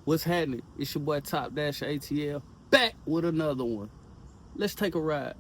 What's happening? It's your boy Top Dash ATL back with another one. Let's take a ride.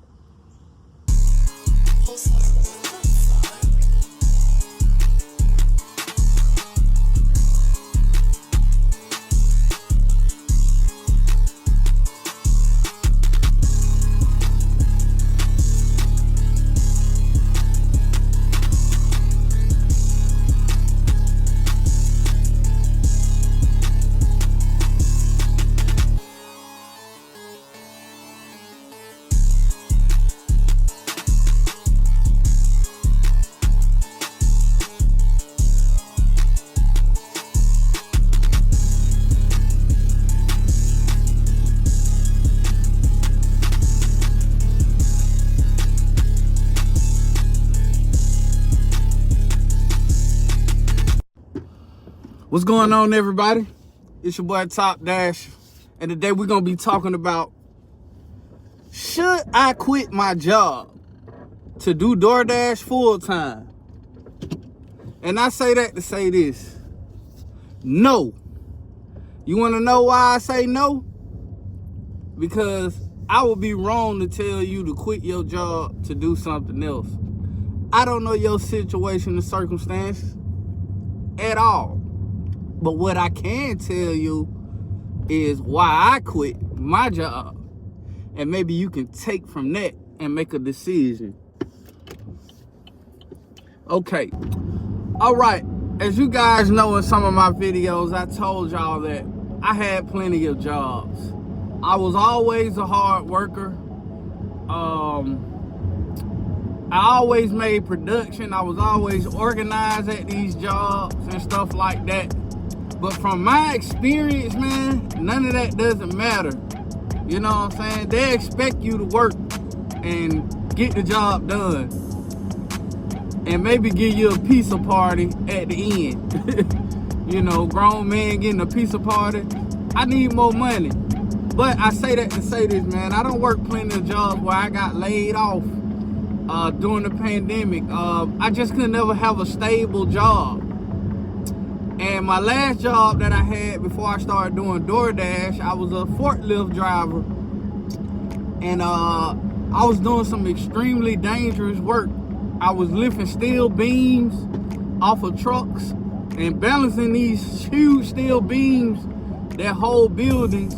What's going on, everybody? It's your boy Top Dash, and today we're gonna be talking about, should I quit my job to do DoorDash full time? And I say that to say this: no. You want to know why I say no? Because I would be wrong to tell you to quit your job to do something else. I don't know your situation and circumstances at all. But what I can tell you is why I quit my job. And maybe you can take from that and make a decision. Okay. All right. As you guys know in some of my videos, I told y'all that I had plenty of jobs. I was always a hard worker. I always made production. I was always organized at these jobs and stuff like that. But from my experience, man, none of that doesn't matter. You know what I'm saying? They expect you to work and get the job done. And maybe give you a pizza party at the end. You know, grown man getting a pizza party. I need more money. But I say that to say this, man. I don't work plenty of jobs where I got laid off during the pandemic. I just could never have a stable job. And my last job that I had before I started doing DoorDash, I was a forklift driver. And I was doing some extremely dangerous work. I was lifting steel beams off of trucks and balancing these huge steel beams that hold buildings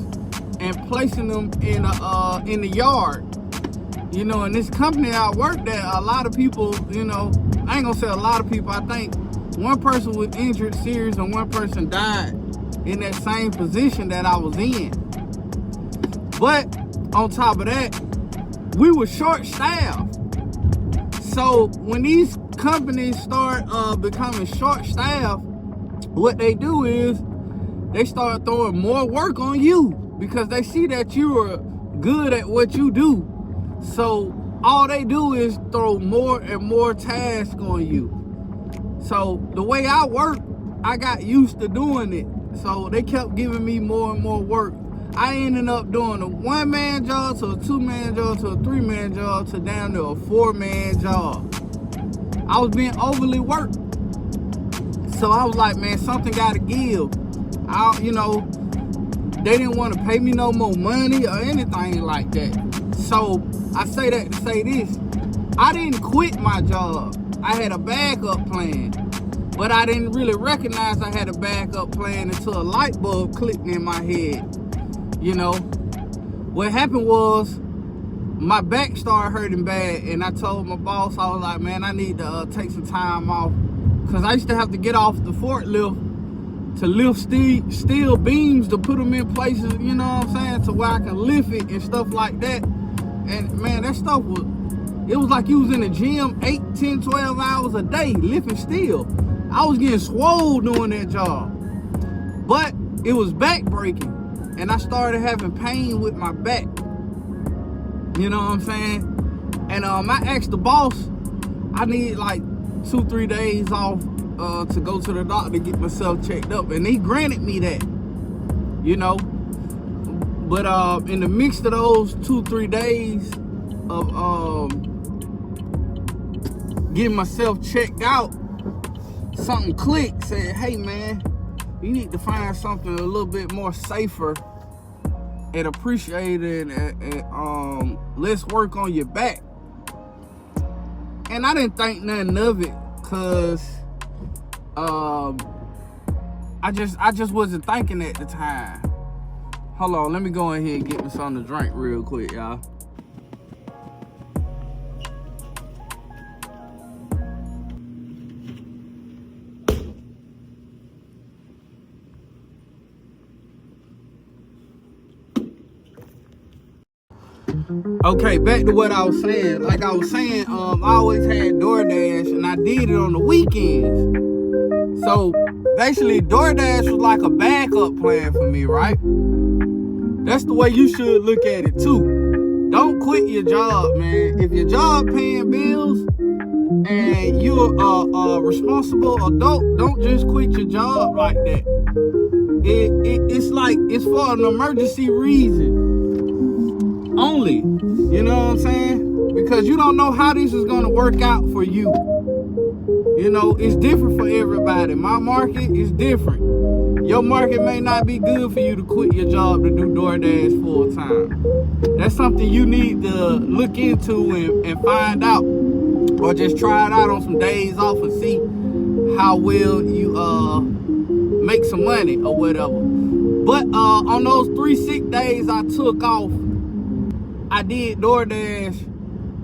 and placing them in the yard. You know, in this company I worked at, a lot of people, you know, I ain't gonna say a lot of people, I think one person was injured serious and one person died in that same position that I was in. But on top of that, we were short-staffed. So when these companies start becoming short-staffed, what they do is they start throwing more work on you because they see that you are good at what you do. So all they do is throw more and more tasks on you. So the way I work, I got used to doing it. So they kept giving me more and more work. I ended up doing a one-man job to a two-man job to a three-man job to down to a four-man job. I was being overly worked. So I was like, man, something gotta give. You know, they didn't want to pay me no more money or anything like that. So I say that to say this: I didn't quit my job. I had a backup plan, but I didn't really recognize I had a backup plan until a light bulb clicked in my head. You know, what happened was my back started hurting bad, and I told my boss, I was like, man, I need to take some time off, because I used to have to get off the forklift to lift steel beams to put them in places, you know what I'm saying, to where I can lift it and stuff like that. And man, that stuff was, it was like you was in the gym 8, 10, 12 hours a day lifting steel. I was getting swole doing that job. But it was back breaking. And I started having pain with my back. You know what I'm saying? And I asked the boss, I need like 2-3 days off to go to the doctor to get myself checked up. And he granted me that. You know? But in the midst of those 2-3 days of getting myself checked out, something clicked, said, hey man, You need to find something a little bit more safer and appreciated and less work on your back. And I didn't think nothing of it because I just wasn't thinking at the time. Hold on, let me go ahead and get me something to drink real quick, y'all. Okay, back to what I was saying. Like I was saying, I always had DoorDash and I did it on the weekends. So basically DoorDash was like a backup plan for me, right? That's the way you should look at it too. Don't quit your job, man. If your job paying bills and you're a responsible adult, don't just quit your job like that. It's like it's for an emergency reason only. You know what I'm saying? Because you don't know how this is gonna work out for you. You know, it's different for everybody. My market is different. Your market may not be good for you to quit your job to do DoorDash full time. That's something you need to look into and find out. Or just try it out on some days off and see how well you make some money or whatever. But on those 3 sick days I took off, I did DoorDash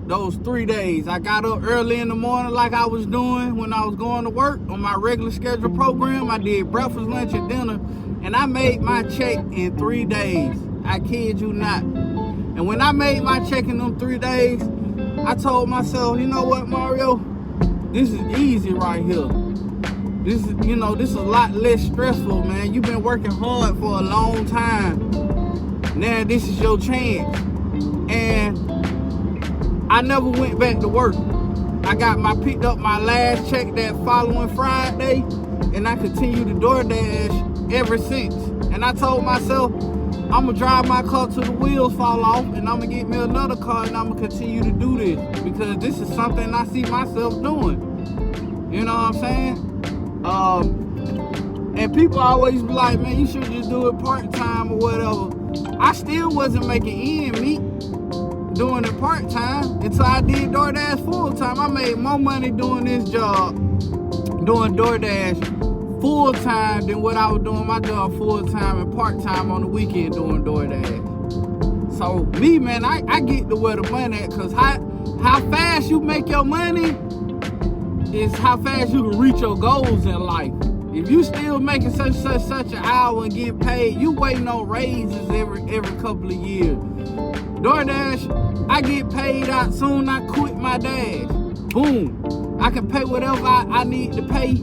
those 3 days. I got up early in the morning like I was doing when I was going to work on my regular schedule program. I did breakfast, lunch, and dinner, and I made my check in 3 days. I kid you not. And when I made my check in them 3 days, I told myself, you know what, Mario? This is easy right here. This is a lot less stressful, man. You've been working hard for a long time. Now this is your chance. And I never went back to work. I picked up my last check that following Friday, and I continued to DoorDash ever since. And I told myself, I'm gonna drive my car till the wheels fall off, and I'm gonna get me another car, and I'm gonna continue to do this because this is something I see myself doing. You know what I'm saying? And people always be like, man, you should just do it part-time or whatever. I still wasn't making ends meet doing it part-time until I did DoorDash full-time. I made more money doing this job, doing DoorDash full-time than what I was doing my job full-time and part-time on the weekend doing DoorDash. So me, man, I get to where the money at, because how fast you make your money is how fast you can reach your goals in life. If you still making such an hour and getting paid, you waiting on raises every couple of years. DoorDash, I get paid out soon. I quit my dash. Boom. I can pay whatever I need to pay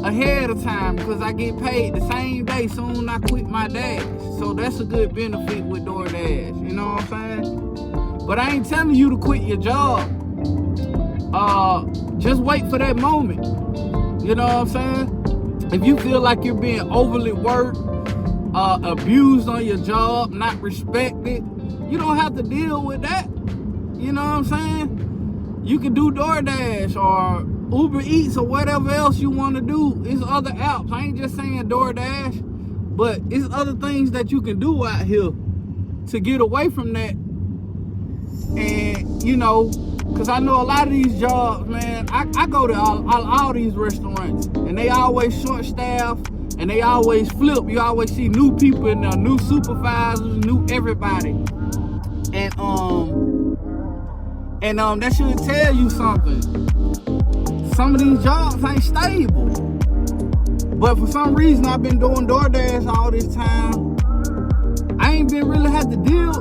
ahead of time because I get paid the same day soon I quit my dash. So that's a good benefit with DoorDash. You know what I'm saying? But I ain't telling you to quit your job. Just wait for that moment. You know what I'm saying? If you feel like you're being overly worked, abused on your job, not respected, you don't have to deal with that. You know what I'm saying? You can do DoorDash or Uber Eats or whatever else you want to do. It's other apps. I ain't just saying DoorDash, but it's other things that you can do out here to get away from that. And, you know, because I know a lot of these jobs, man, I go to all these restaurants, and they always short-staffed, and they always flip. You always see new people in there, new supervisors, new everybody. And that should tell you something. Some of these jobs ain't stable. But for some reason, I've been doing DoorDash all this time. I ain't been really had to deal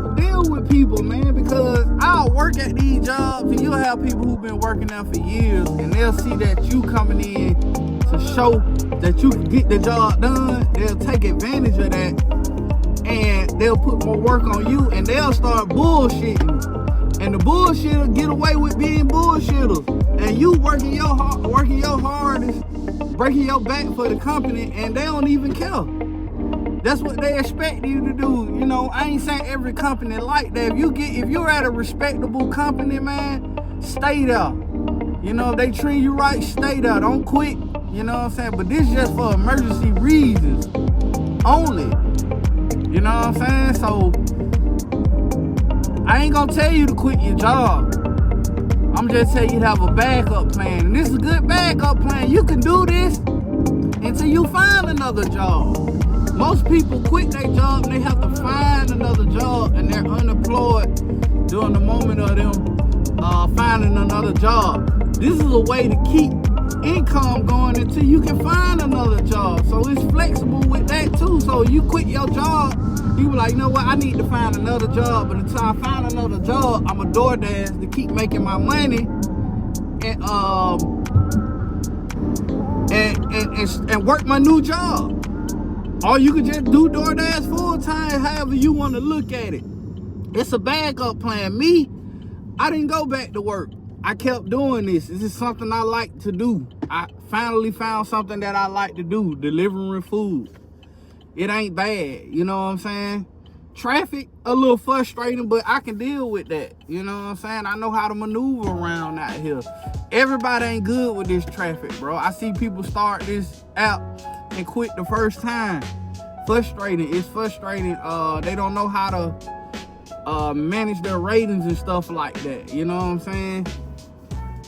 with people, man, because I'll work at these jobs and you'll have people who've been working there for years, and they'll see that you coming in to show that you can get the job done. They'll take advantage of that, and they'll put more work on you, and they'll start bullshitting. And the bullshitter get away with being bullshitters, and you working your hardest, breaking your back for the company, and they don't even care. That's what they expect you to do. You know, I ain't saying every company like that. If you're at a respectable company, man, stay there. You know, if they treat you right, stay there. Don't quit. You know what I'm saying? But this just for emergency reasons only. You know what I'm saying? So I ain't gonna tell you to quit your job. I'm just telling you to have a backup plan. And this is a good backup plan. You can do this until you find another job. Most people quit their job and they have to find another job, and they're unemployed during the moment of them finding another job. This is a way to keep income going until you can find another job. So it's flexible with that too. So you quit your job, you be like, you know what, I need to find another job. But until I find another job, I'm a DoorDash to keep making my money and work my new job. Or you can just do DoorDash full time, however you want to look at it. It's a backup plan. Me, I didn't go back to work. I kept doing this. This is something I like to do. I finally found something that I like to do, delivering food. It ain't bad, you know what I'm saying? Traffic, a little frustrating, but I can deal with that. You know what I'm saying? I know how to maneuver around out here. Everybody ain't good with this traffic, bro. I see people start this app and quit the first time. Frustrating. It's frustrating. They don't know how to manage their ratings and stuff like that. You know what I'm saying?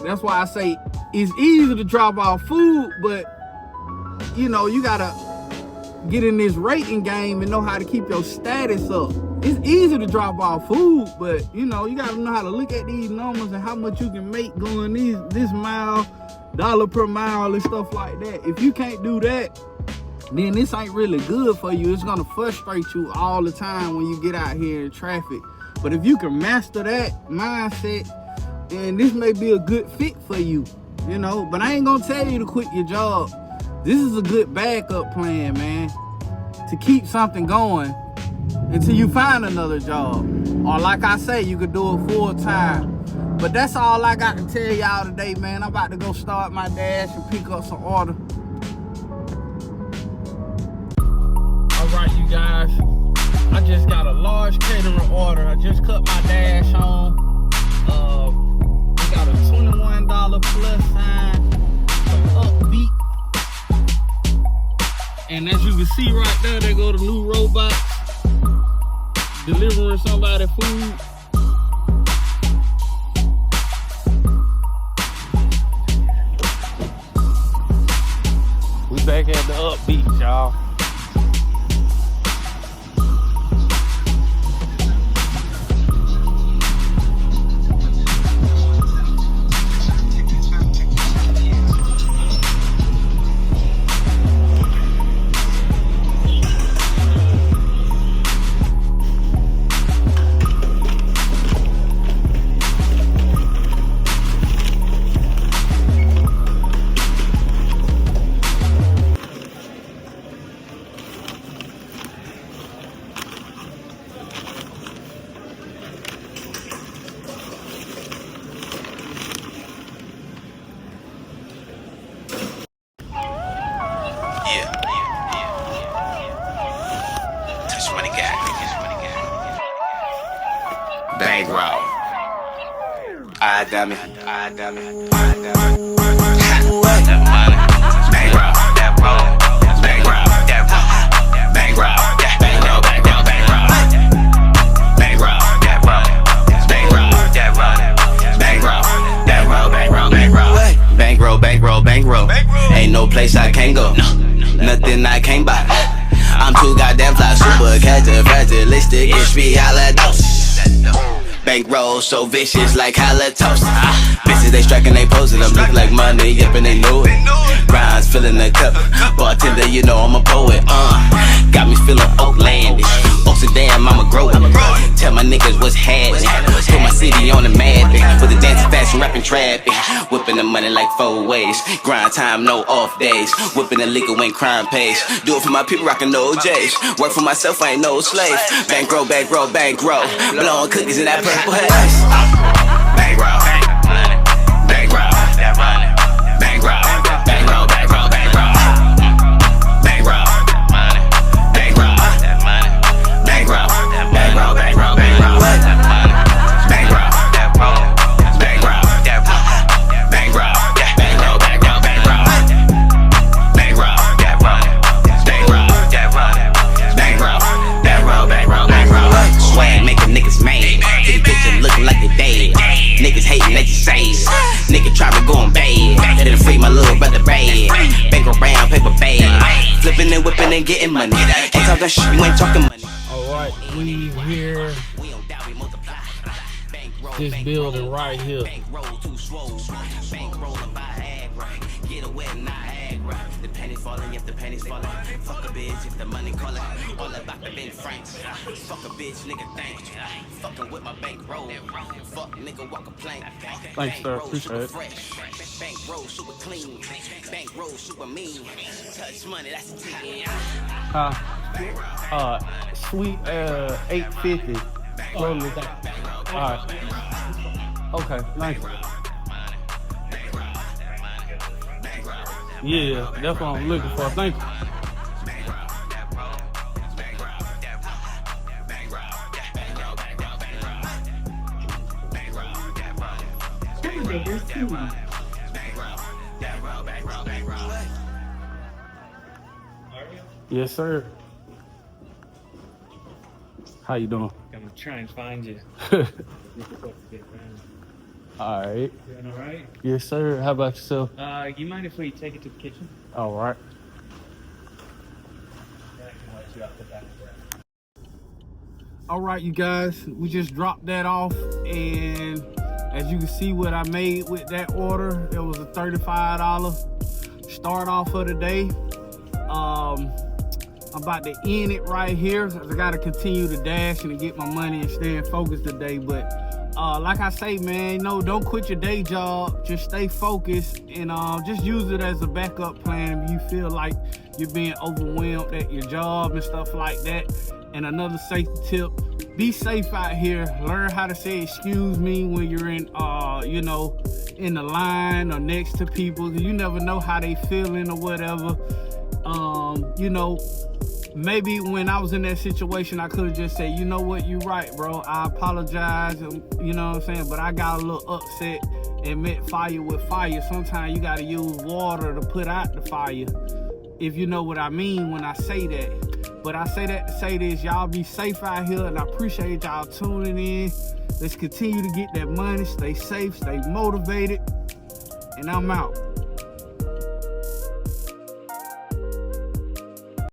That's why I say it's easy to drop off food, but you know, you gotta get in this rating game and know how to keep your status up. It's easy to drop off food, but you know, you gotta know how to look at these numbers and how much you can make going this mile, dollar per mile and stuff like that. If you can't do that, then this ain't really good for you. It's gonna frustrate you all the time when you get out here in traffic. But if you can master that mindset, then this may be a good fit for you, you know. But I ain't gonna tell you to quit your job. This is a good backup plan, man, to keep something going until you find another job. Or like I say, you could do it full time. But that's all I got to tell y'all today, man. I'm about to go start my dash and pick up some order. All right, you guys, I just got a large catering order. I just cut my dash on. We got a $21 plus sign, some upbeat. And as you can see right there, they go the new robots delivering somebody food. We back at the upbeat, y'all. Bankroll. Dummy. That money. Bankroll. That roll. Bankroll. That roll. Bankroll. Bankroll. Bankroll. Bankroll. That roll. Bankroll. That roll. Bankroll. That roll. Bankroll. Bankroll. Ain't no place I can't go. Nothing I can't buy. I'm too goddamn fly, super catcher, fragilistic, expialidocious. Bankroll so vicious like halitosis. Bitches they striking, they posing, them look like money, yep, and they know it. Rhymes filling the cup, bartender, you know I'm a poet. Got me feeling Oaklandish. Oh, so damn, I'ma grow it. Tell my niggas what's happening. Put my city on the map, with the dancing, fashion, rapping, trapping. Whipping the money like 4 ways. Grind time, no off days. Whipping the liquor when crime pays. Do it for my people, rockin' no J's. Work for myself, I ain't no slave. Bankroll. Blowing cookies in that purple haze. Bankroll. Bankroll. That money. Bankroll. Bankroll. Bankroll. Bankroll. Bankroll. Money. Bankroll. That money. Bankroll. Bankroll. Bankroll. Bankroll. That money. Bankroll. That roll. Bankroll. That roll. Bankroll. Bankroll. Bankroll. Bankroll. ain't getting money. Ain't talking shit, you ain't talking money. Alright, we here. This building right here. The pennies falling, if the pennies falling. Fuck a bitch if the money calling. All about the Ben Franks. Fuck a bitch, nigga, thanks. Fucking with my bankroll. Fuck nigga, walk a plank. Thanks, sir. Appreciate it. Bankroll super clean. Bankroll super mean. Touch money, that's the team. Sweet 850. Alright. Okay, thank you. Yeah, that's what I'm looking for. Thank you. Yes, sir. How you doing? I'm gonna try and find you. All right. Doing all right? Yes, sir. How about yourself? You mind if we take it to the kitchen? All right. All right, you guys. We just dropped that off, and as you can see what I made with that order, it was a $35 start off of the day. I'm about to end it right here. So I got to continue to dash and get my money and stay in focus today. But like I say, man, no, don't quit your day job. Just stay focused and just use it as a backup plan if you feel like you're being overwhelmed at your job and stuff like that. And another safety tip, be safe out here. Learn how to say excuse me when you're in, you know, in the line or next to people. You never know how they feeling or whatever. You know, maybe when I was in that situation, I could have just said, you know what, you're right, bro. I apologize, you know what I'm saying? But I got a little upset and met fire with fire. Sometimes you got to use water to put out the fire, if you know what I mean when I say that. But I say that to say this, y'all be safe out here, and I appreciate y'all tuning in. Let's continue to get that money, stay safe, stay motivated, and I'm out.